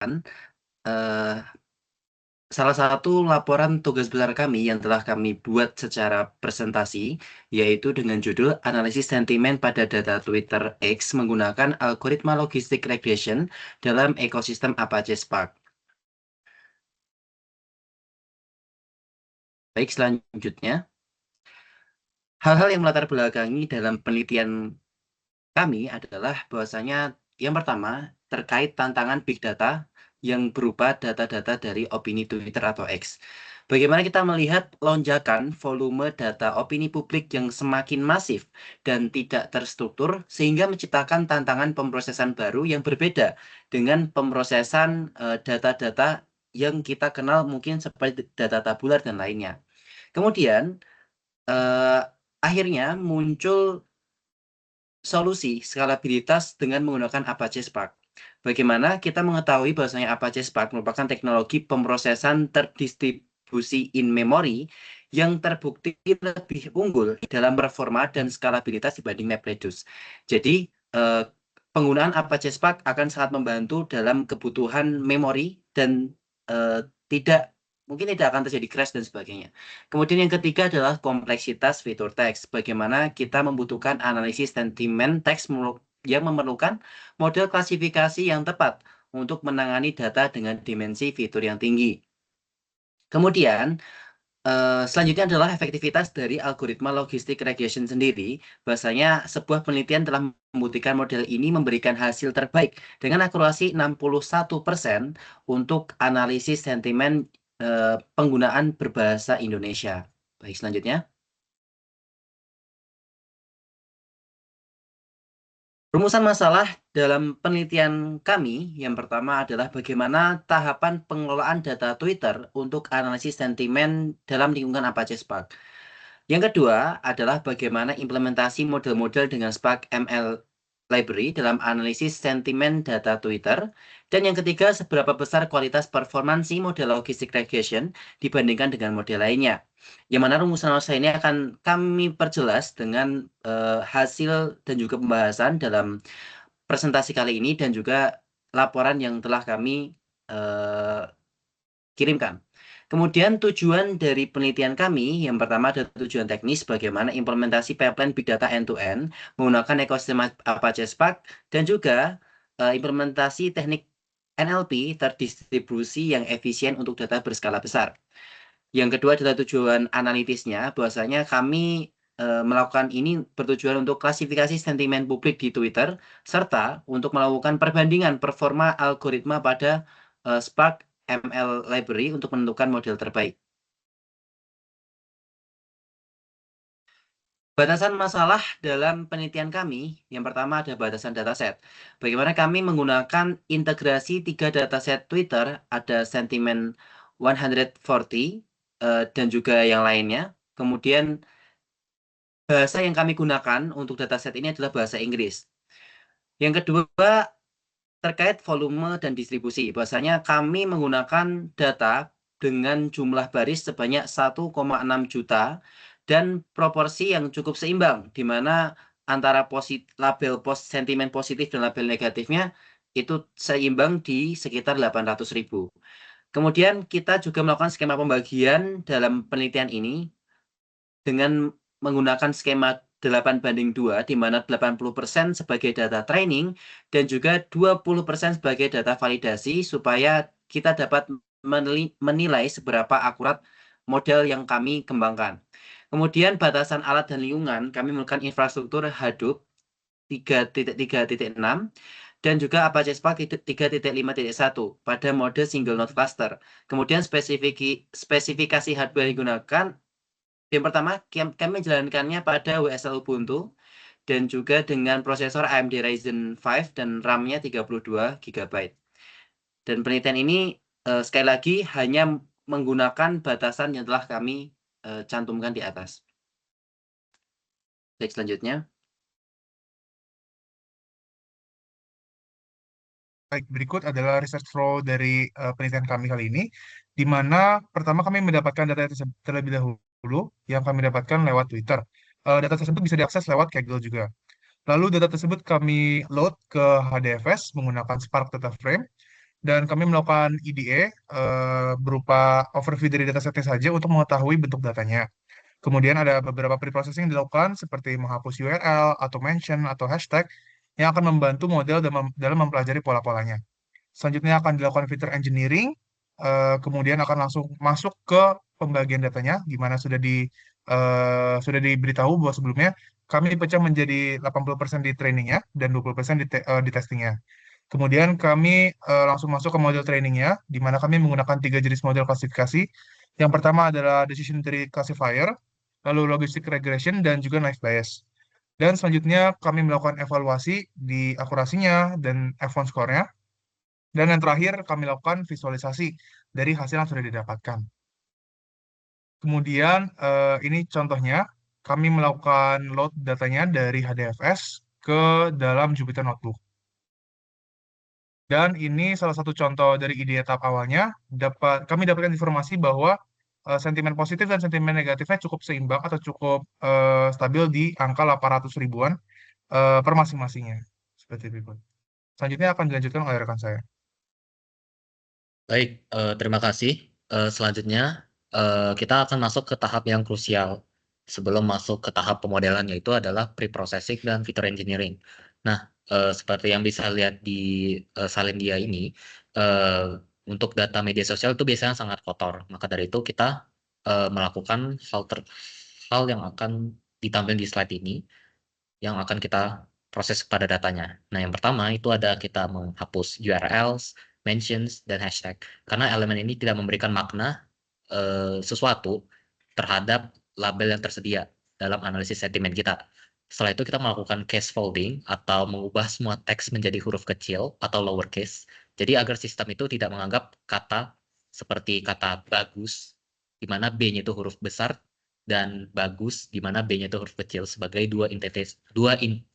eh, salah satu laporan tugas besar kami yang telah kami buat secara presentasi, yaitu dengan judul Analisis Sentimen pada Data Twitter X menggunakan Algoritma Logistik Regression dalam Ekosistem Apache Spark. Baik, selanjutnya. Hal-hal yang melatar belakangi dalam penelitian kami adalah bahwasanya yang pertama terkait tantangan big data yang berupa data-data dari opini Twitter atau X. Bagaimana kita melihat lonjakan volume data opini publik yang semakin masif dan tidak terstruktur sehingga menciptakan tantangan pemrosesan baru yang berbeda dengan pemrosesan data-data yang kita kenal mungkin seperti data tabular dan lainnya. Kemudian eh, akhirnya muncul solusi skalabilitas dengan menggunakan Apache Spark. Bagaimana kita mengetahui bahwasanya Apache Spark merupakan teknologi pemrosesan terdistribusi in memory yang terbukti lebih unggul dalam performa dan skalabilitas dibanding MapReduce. Jadi, eh, penggunaan Apache Spark akan sangat membantu dalam kebutuhan memori dan eh, tidak mungkin tidak akan terjadi crash dan sebagainya. Kemudian yang ketiga adalah kompleksitas fitur teks. Bagaimana kita membutuhkan analisis sentimen teks yang memerlukan model klasifikasi yang tepat untuk menangani data dengan dimensi fitur yang tinggi. Kemudian, selanjutnya adalah efektivitas dari algoritma logistik regression sendiri. Bahwasanya sebuah penelitian telah membuktikan model ini memberikan hasil terbaik dengan akurasi 61% untuk analisis sentimen penggunaan berbahasa Indonesia. Baik, selanjutnya. Rumusan masalah dalam penelitian kami yang pertama adalah bagaimana tahapan pengelolaan data Twitter untuk analisis sentimen dalam lingkungan Apache Spark. Yang kedua adalah bagaimana implementasi model-model dengan Spark ML Library dalam analisis sentimen data Twitter. Dan yang ketiga, seberapa besar kualitas performansi model logistic regression dibandingkan dengan model lainnya. Yang mana rumusan-rumusan ini akan kami perjelas dengan hasil dan juga pembahasan dalam presentasi kali ini dan juga laporan yang telah kami eh, kirimkan. Kemudian tujuan dari penelitian kami, yang pertama adalah tujuan teknis, bagaimana implementasi pipeline Big Data end-to-end menggunakan ekosistem Apache Spark, dan juga implementasi teknik NLP terdistribusi yang efisien untuk data berskala besar. Yang kedua adalah tujuan analitisnya, bahwasanya kami melakukan ini bertujuan untuk klasifikasi sentimen publik di Twitter, serta untuk melakukan perbandingan performa algoritma pada Spark ML Library untuk menentukan model terbaik. Batasan masalah dalam penelitian kami, yang pertama ada batasan dataset. Bagaimana kami menggunakan integrasi 3 dataset Twitter, ada sentimen 140 dan juga yang lainnya. Kemudian bahasa yang kami gunakan untuk dataset ini adalah bahasa Inggris. Yang kedua, terkait volume dan distribusi. Bahwasanya kami menggunakan data dengan jumlah baris sebanyak 1,6 juta dan proporsi yang cukup seimbang, di mana antara label sentimen positif dan label negatifnya itu seimbang di sekitar 800.000. Kemudian kita juga melakukan skema pembagian dalam penelitian ini dengan menggunakan skema 8:2, di mana 80% sebagai data training dan juga 20% sebagai data validasi supaya kita dapat menilai seberapa akurat model yang kami kembangkan. Kemudian batasan alat dan lingkungan, kami menggunakan infrastruktur Hadoop 3.3.6 dan juga Apache Spark 3.5.1 pada mode single node cluster. Kemudian spesifikasi hardware yang digunakan yang pertama, kami menjalankannya pada WSL Ubuntu dan juga dengan prosesor AMD Ryzen 5 dan RAM-nya 32 GB. Dan penelitian ini sekali lagi hanya menggunakan batasan yang telah kami cantumkan di atas. Baik, selanjutnya. Baik, berikut adalah research flow dari penelitian kami kali ini, di mana pertama kami mendapatkan data terlebih dahulu yang kami dapatkan lewat Twitter. Data tersebut bisa diakses lewat Kaggle juga. Lalu data tersebut kami load ke HDFS menggunakan Spark Data Frame, dan kami melakukan EDA berupa overview dari datasetnya saja untuk mengetahui bentuk datanya. Kemudian ada beberapa pre-processing yang dilakukan seperti menghapus URL atau mention atau hashtag yang akan membantu model dalam mempelajari pola-polanya. Selanjutnya akan dilakukan feature engineering, kemudian akan langsung masuk ke pembagian datanya, di mana sudah diberitahu bahwa sebelumnya kami pecah menjadi 80% di trainingnya dan 20% di testingnya. Kemudian kami langsung masuk ke model trainingnya, di mana kami menggunakan 3 jenis model klasifikasi. Yang pertama adalah decision tree classifier, lalu logistic regression, dan juga naive Bayes. Dan selanjutnya kami melakukan evaluasi di akurasinya dan F1 score-nya. Dan yang terakhir kami lakukan visualisasi dari hasil yang sudah didapatkan. Kemudian ini contohnya, kami melakukan load datanya dari HDFS ke dalam Jupyter Notebook. Dan ini salah satu contoh dari ide tahap awalnya. Kami dapatkan informasi bahwa sentimen positif dan sentimen negatifnya cukup seimbang atau cukup stabil di angka 800 ribuan per masing-masingnya. Seperti itu. Selanjutnya akan dilanjutkan oleh rekan saya. Baik, terima kasih. Selanjutnya, kita akan masuk ke tahap yang krusial sebelum masuk ke tahap pemodelan, yaitu adalah pre-processing dan feature engineering. Nah, seperti yang bisa lihat di salin dia ini, untuk data media sosial itu biasanya sangat kotor. Maka dari itu kita melakukan hal yang akan ditampilkan di slide ini, yang akan kita proses pada datanya. Nah, yang pertama itu ada kita menghapus URLs, mentions, dan hashtag. Karena elemen ini tidak memberikan makna sesuatu terhadap label yang tersedia dalam analisis sentimen kita. Setelah itu kita melakukan case folding atau mengubah semua teks menjadi huruf kecil atau lowercase. Jadi agar sistem itu tidak menganggap kata seperti kata bagus, di mana B-nya itu huruf besar, dan bagus, di mana B-nya itu huruf kecil sebagai dua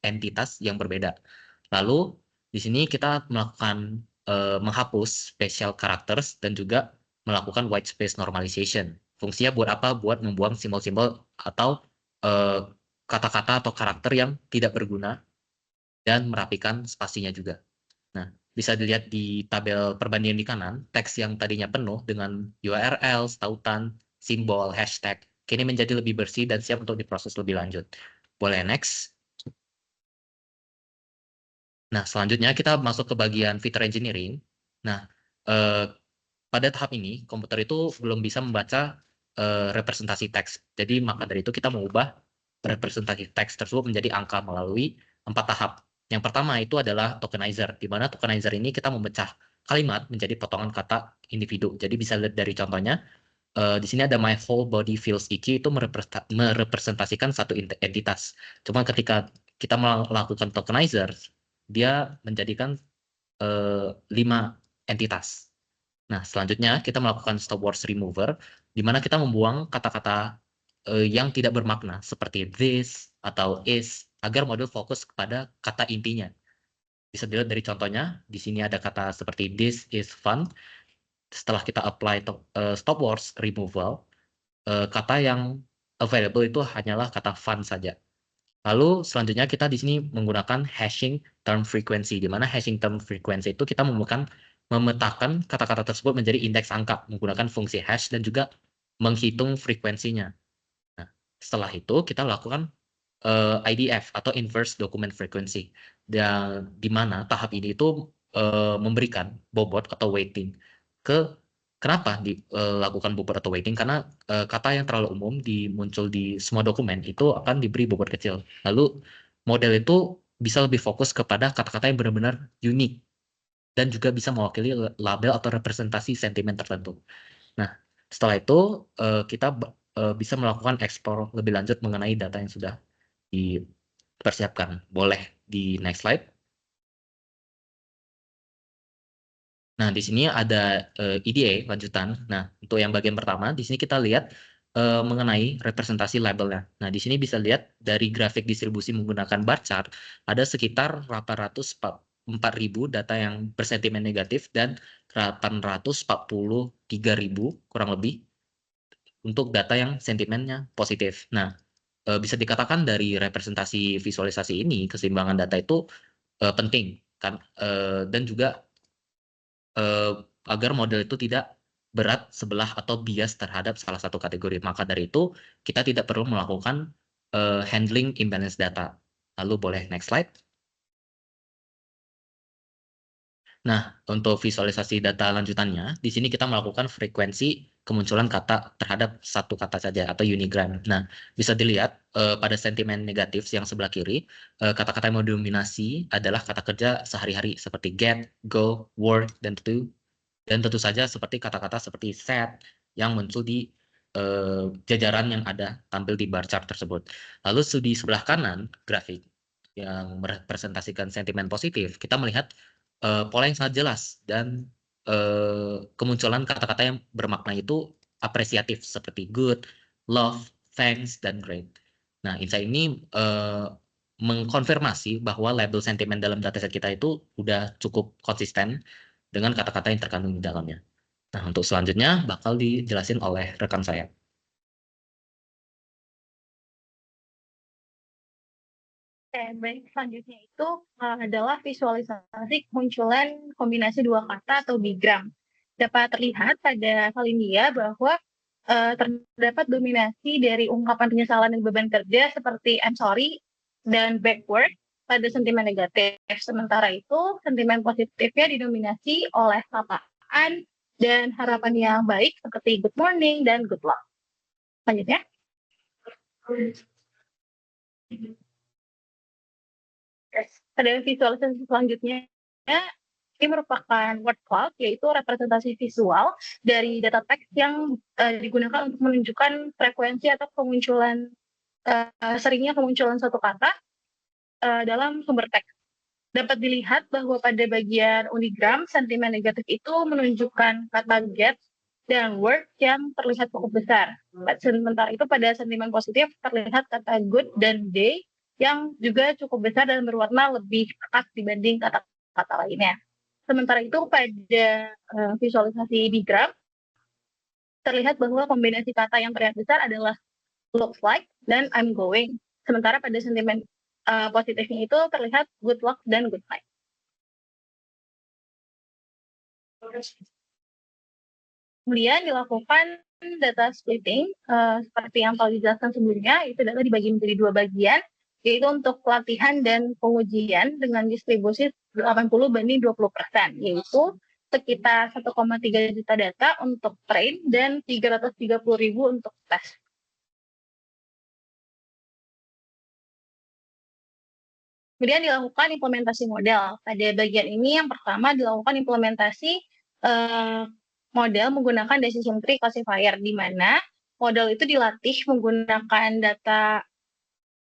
entitas yang berbeda. Lalu di sini kita melakukan menghapus special characters dan juga melakukan white space normalization. Fungsinya buat apa? Buat membuang simbol-simbol atau kata-kata atau karakter yang tidak berguna dan merapikan spasinya juga. Nah, bisa dilihat di tabel perbandingan di kanan, teks yang tadinya penuh dengan URL, tautan, simbol, hashtag, kini menjadi lebih bersih dan siap untuk diproses lebih lanjut. Boleh next. Nah, selanjutnya kita masuk ke bagian feature engineering. Nah, pada tahap ini, komputer itu belum bisa membaca representasi teks. Jadi, maka dari itu kita mengubah representasi teks tersebut menjadi angka melalui 4 tahap. Yang pertama itu adalah tokenizer, di mana tokenizer ini kita memecah kalimat menjadi potongan kata individu. Jadi bisa lihat dari contohnya, di sini ada my whole body feels itchy, itu merepresentasikan satu entitas. Cuma ketika kita melakukan tokenizer, dia menjadikan 5 entitas. Nah, selanjutnya kita melakukan stop words remover, di mana kita membuang kata-kata yang tidak bermakna, seperti this atau is, agar modul fokus kepada kata intinya. Bisa dilihat dari contohnya, di sini ada kata seperti this is fun. Setelah kita apply stop words removal, kata yang available itu hanyalah kata fun saja. Lalu selanjutnya kita di sini menggunakan hashing term frequency, di mana hashing term frequency itu kita memetakan kata-kata tersebut menjadi indeks angka menggunakan fungsi hash dan juga menghitung frekuensinya. Nah, setelah itu kita lakukan IDF atau inverse document frequency, dan di mana tahap ini itu memberikan bobot atau weighting ke kenapa dilakukan bobot atau weighting, karena kata yang terlalu umum muncul di semua dokumen itu akan diberi bobot kecil. Lalu model itu bisa lebih fokus kepada kata-kata yang benar-benar unik dan juga bisa mewakili label atau representasi sentimen tertentu. Nah, setelah itu kita bisa melakukan ekspor lebih lanjut mengenai data yang sudah dipersiapkan. Boleh di next slide. Nah, di sini ada EDA lanjutan. Nah, untuk yang bagian pertama, di sini kita lihat mengenai representasi labelnya. Nah, di sini bisa lihat dari grafik distribusi menggunakan bar chart, ada sekitar 804.000 data yang bersentimen negatif dan 843.000 kurang lebih untuk data yang sentimennya positif. Nah, bisa dikatakan dari representasi visualisasi ini, keseimbangan data itu penting kan, dan juga agar model itu tidak berat sebelah atau bias terhadap salah satu kategori. Maka dari itu kita tidak perlu melakukan handling imbalance data. Lalu boleh next slide. Nah, untuk visualisasi data lanjutannya, di sini kita melakukan frekuensi kemunculan kata terhadap satu kata saja atau unigram. Nah, bisa dilihat pada sentimen negatif yang sebelah kiri, kata-kata yang mendominasi adalah kata kerja sehari-hari seperti get, go, work, dan tentu saja seperti kata-kata seperti set yang muncul di jajaran yang ada tampil di bar chart tersebut. Lalu di sebelah kanan grafik yang merepresentasikan sentimen positif, kita melihat pola yang sangat jelas dan kemunculan kata-kata yang bermakna itu apresiatif seperti good, love, thanks, dan great. Nah, insight ini mengkonfirmasi bahwa label sentimen dalam dataset kita itu udah cukup konsisten dengan kata-kata yang terkandung di dalamnya. Nah, untuk selanjutnya bakal dijelasin oleh rekan saya. Baik, selanjutnya itu adalah visualisasi kemunculan kombinasi dua kata atau bigram. Dapat terlihat pada hal ini ya bahwa terdapat dominasi dari ungkapan penyesalan dan beban kerja seperti I'm sorry dan backward pada sentimen negatif. Sementara itu, sentimen positifnya didominasi oleh sapaan dan harapan yang baik seperti good morning dan good luck. Selanjutnya. Pada visualisasi selanjutnya, ini merupakan word cloud, yaitu representasi visual dari data teks yang digunakan untuk menunjukkan frekuensi atau kemunculan seringnya kemunculan suatu kata dalam sumber teks. Dapat dilihat bahwa pada bagian unigram, sentimen negatif itu menunjukkan kata get dan word yang terlihat cukup besar. Sementara itu pada sentimen positif terlihat kata good dan day yang juga cukup besar dan berwarna lebih pekat dibanding kata-kata lainnya. Sementara itu pada visualisasi diagram terlihat bahwa kombinasi kata yang terlihat besar adalah looks like dan I'm going. Sementara pada sentimen positifnya itu terlihat good luck dan good night. Kemudian dilakukan data splitting seperti yang telah dijelaskan sebelumnya, itu data dibagi menjadi dua bagian, yaitu untuk pelatihan dan pengujian dengan distribusi 80 banding 20%, yaitu sekitar 1,3 juta data untuk train dan 330.000 untuk tes. Kemudian dilakukan implementasi model. Pada bagian ini yang pertama dilakukan implementasi model menggunakan decision tree classifier, di mana model itu dilatih menggunakan data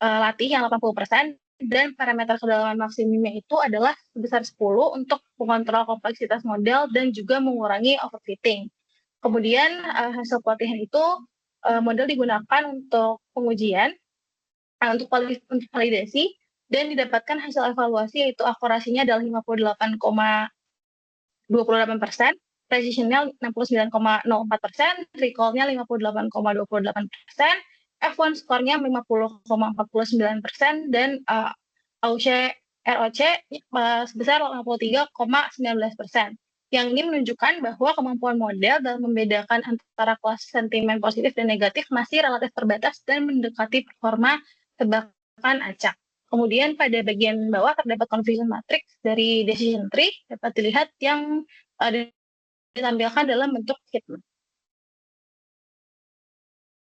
latih yang 80% dan parameter kedalaman maksimumnya itu adalah sebesar 10 untuk mengontrol kompleksitas model dan juga mengurangi overfitting. Kemudian hasil pelatihan itu model digunakan untuk pengujian, untuk validasi, dan didapatkan hasil evaluasi yaitu akurasinya adalah 58,28%, precisionnya 69,04%, recall-nya 58,28%, F1 skornya 50,49%, dan ROC sebesar 53,19%. Yang ini menunjukkan bahwa kemampuan model dalam membedakan antara kelas sentimen positif dan negatif masih relatif terbatas dan mendekati performa tebakan acak. Kemudian pada bagian bawah terdapat confusion matrix dari decision tree, dapat dilihat yang ditampilkan dalam bentuk heatmap.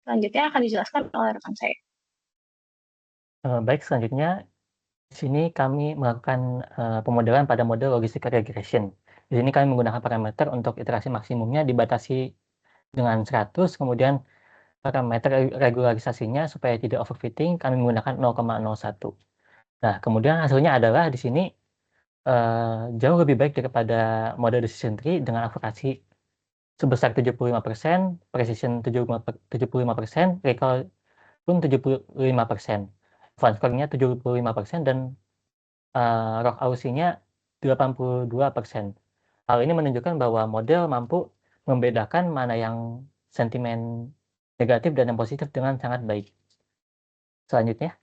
Selanjutnya akan dijelaskan oleh rekan saya. Baik, selanjutnya di sini kami melakukan pemodelan pada model logistic regression. Di sini kami menggunakan parameter untuk iterasi maksimumnya dibatasi dengan 100, kemudian parameter regularisasinya supaya tidak overfitting kami menggunakan 0,01. Nah, kemudian hasilnya adalah di sini jauh lebih baik daripada model decision tree dengan akurasi sebesar 75%, precision 75%, recall pun 75%. Advance score-nya 75% dan ROC AUSI-nya 82%. Hal ini menunjukkan bahwa model mampu membedakan mana yang sentimen negatif dan yang positif dengan sangat baik. Selanjutnya.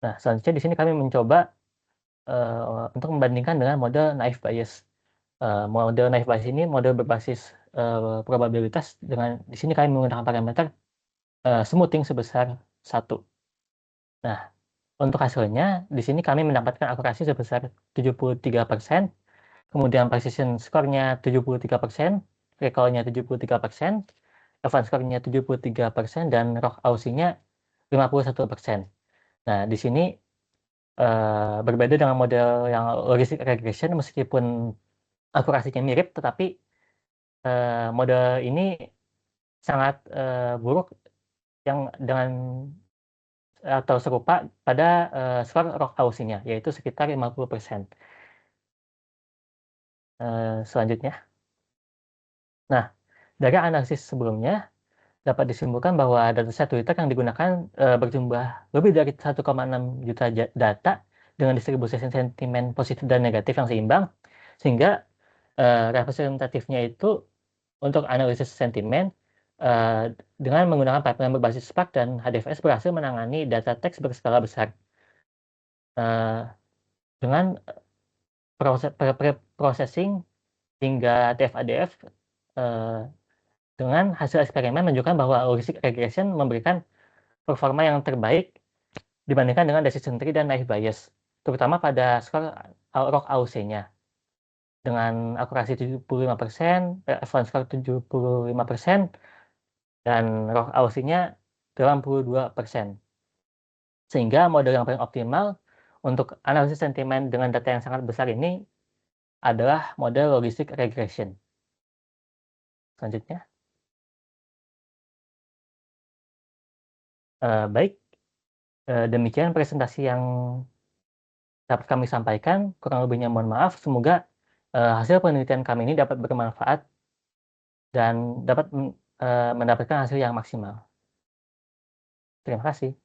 Nah, selanjutnya di sini kami mencoba untuk membandingkan dengan model naive Bayes. Model naive Bayes ini model berbasis probabilitas dengan di sini kami menggunakan parameter smoothing sebesar 1. Nah, untuk hasilnya di sini kami mendapatkan akurasi sebesar 73%, kemudian precision score-nya 73%, recall-nya 73%, advanced score-nya 73%, dan ROC-AUSI-nya 51%. Nah, di sini berbeda dengan model yang logistic regression, meskipun akurasinya mirip, tetapi model ini sangat buruk yang dengan atau serupa pada skor ROC-AUSI-nya, yaitu sekitar 50%. Selanjutnya. Nah, dari analisis sebelumnya dapat disimpulkan bahwa dataset Twitter yang digunakan berjumlah lebih dari 1,6 juta data dengan distribusi sentimen positif dan negatif yang seimbang, sehingga representatifnya itu untuk analisis sentimen dengan menggunakan pipeline berbasis Spark dan HDFS berhasil menangani data teks berskala besar dengan processing hingga TF-ADF dengan hasil eksperimen menunjukkan bahwa logistic regression memberikan performa yang terbaik dibandingkan dengan decision tree dan naive Bayes, terutama pada skor ROC-AUSI-nya dengan akurasi 75%, advanced score 75%, dan ROC-AUSI-nya 82%. Sehingga model yang paling optimal untuk analisis sentimen dengan data yang sangat besar ini adalah model logistic regression. Selanjutnya. Baik, demikian presentasi yang dapat kami sampaikan. Kurang lebihnya mohon maaf. Semoga hasil penelitian kami ini dapat bermanfaat dan dapat mendapatkan hasil yang maksimal. Terima kasih.